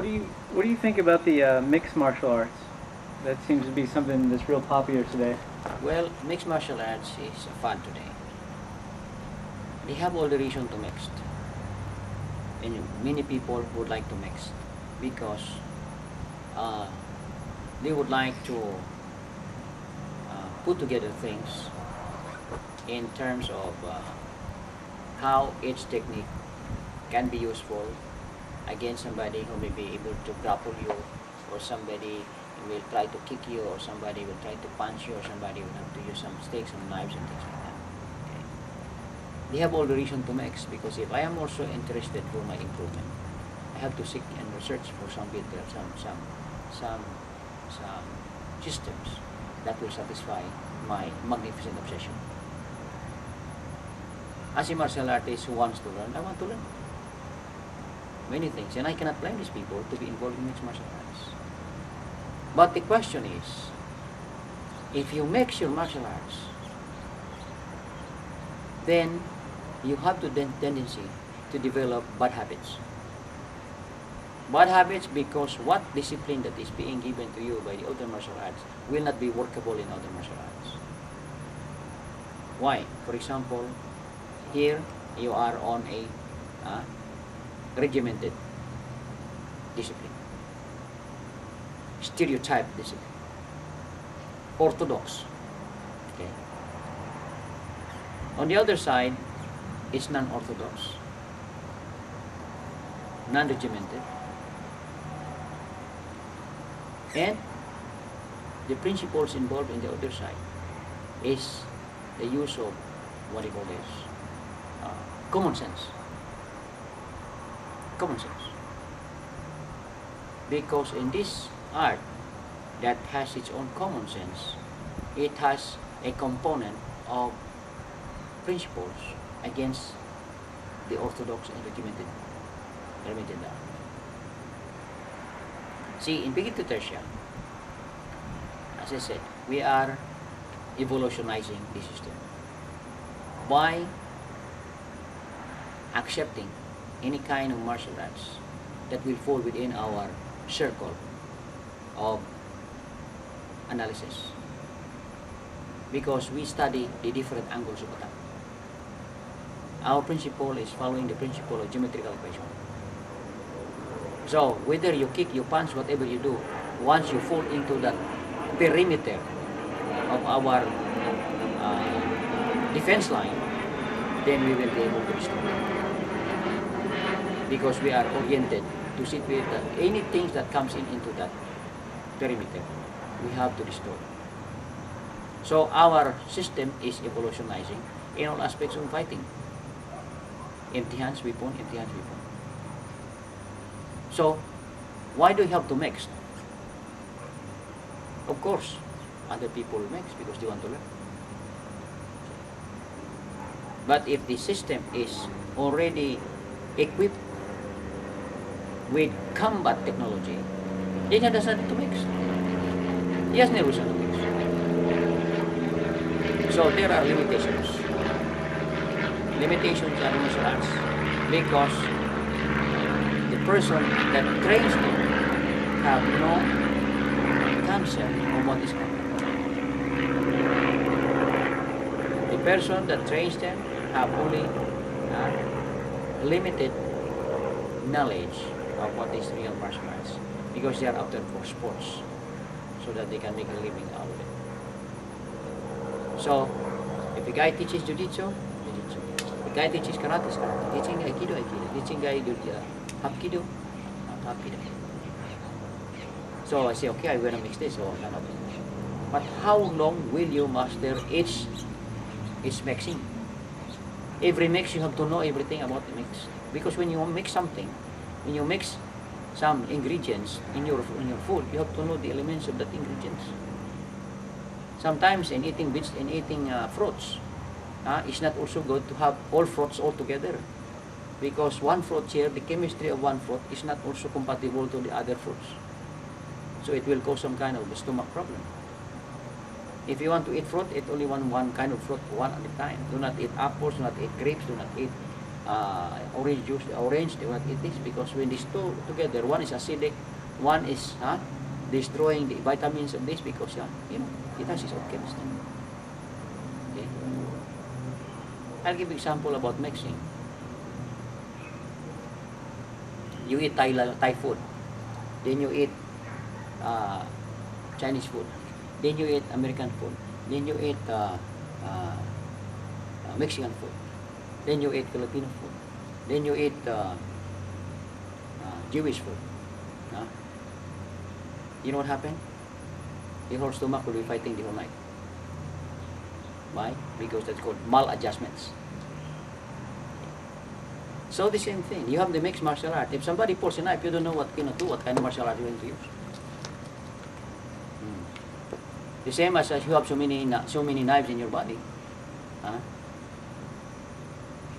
what do you think about the mixed martial arts? That seems to be something that's real popular today. Well, mixed martial arts is fun today. They have all the reason to mix, and many people would like to mix because uh, they would like to put together things in terms of how each technique can be useful against somebody who may be able to grapple you, or somebody will try to kick you, or somebody will try to punch you, or somebody will have to use some sticks and knives and things like that. Okay. They have all the reason to mix, because if I am also interested for my improvement, I have to seek and research for some some systems that will satisfy my magnificent obsession. As a martial artist who wants to learn, I want to learn many things, and I cannot blame these people to be involved in mixed martial arts. But the question is, if you mix your martial arts, then you have the tendency to develop bad habits. Bad habits because what discipline that is being given to you by the other martial arts will not be workable in other martial arts. Why? For example, here you are on a regimented discipline, stereotype discipline, orthodox. Okay. On the other side, it's non-orthodox, non-regimented, and the principles involved in the other side is the use of what do you call this? Common sense. Common sense. Because in this art that has its own common sense, it has a component of principles against the orthodox and regimented art. See, in Bigit to Tertia, as I said, we are evolutionizing the system by accepting any kind of martial arts that will fall within our circle of analysis, because we study the different angles of attack. Our principle is following the principle of geometrical equation. So whether you kick, you punch, whatever you do, once you fall into that perimeter of our defense line, then we will be able to destroy it. Because we are oriented to sit with anything that comes into that perimeter, we have to destroy. So our system is evolutionizing in all aspects of fighting. Empty hands weapon, empty hands weapon. So why do you have to mix? Of course, other people mix because they want to learn. But if the system is already equipped with combat technology, then he doesn't need to mix. He has no reason to mix. So there are limitations. Limitations are martial arts because the person that trains them have no concept of what is combat. The person that trains them have only limited knowledge of what is real martial arts, because they are out there for sports, so that they can make a living out of it. So, if a guy teaches jiu-jitsu, jiu-jitsu. If a guy teaches karate, karate. Teaching aikido, aikido. Teaching guy hapkido, hapkido. So I say, okay, I'm gonna mix this, or not. But how long will you master each mixing? Every mix, you have to know everything about the mix. Because when you mix something, when you mix some ingredients in your food, you have to know the elements of that ingredients. Sometimes in eating fruits, it's not also good to have all fruits all together, because one fruit here, the chemistry of one fruit is not also compatible to the other fruits. So it will cause some kind of stomach problem. If you want to eat fruit, eat only one kind of fruit, one at a time. Do not eat apples, do not eat grapes, do not eat orange juice, orange, they will not eat this because when these two together, one is acidic, one is destroying the vitamins of this because it has its own chemistry. Okay. I'll give example about mixing. You eat Thai food, then you eat Chinese food, then you eat American food, then you eat Mexican food, then you eat Filipino food, then you eat Jewish food. You know what happened? Your whole stomach will be fighting the whole night. Why? Because that's called maladjustments. So the same thing. You have the mixed martial art. If somebody pulls a knife, you don't know what kind of martial art you're going to use. The same as you have so many knives in your body.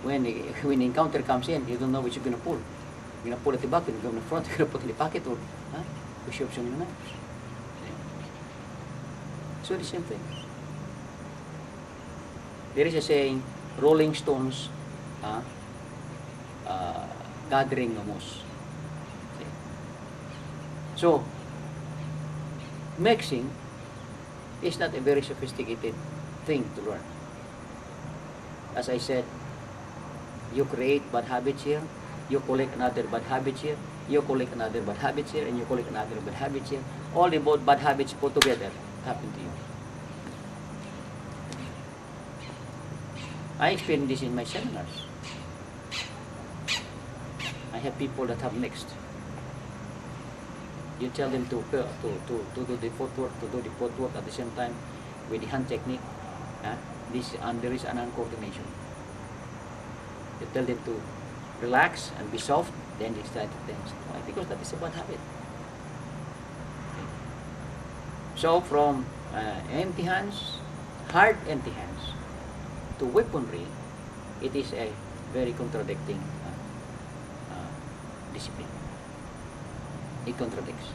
When the encounter comes in, you don't know which you're going to pull. You're going to pull at the back, you're going to go in the front, you're going to put in the pocket, or because you have so many knives. So the same thing. There is a saying, rolling stones gathering no moss. Okay. So, mixing is not a very sophisticated thing to learn. As I said, you create bad habits here, you collect another bad habits here, you collect another bad habits here, and you collect another bad habits here. All the bad habits put together happen to you. I experience this in my seminars. I have people that have mixed. You tell them to do the footwork at the same time with the hand technique. There is an uncoordination. You tell them to relax and be soft, then they start to tense. Why? Because that is a bad habit. Okay. So from empty hands, hard empty hands, to weaponry, it is a very contradicting discipline. It contradicts.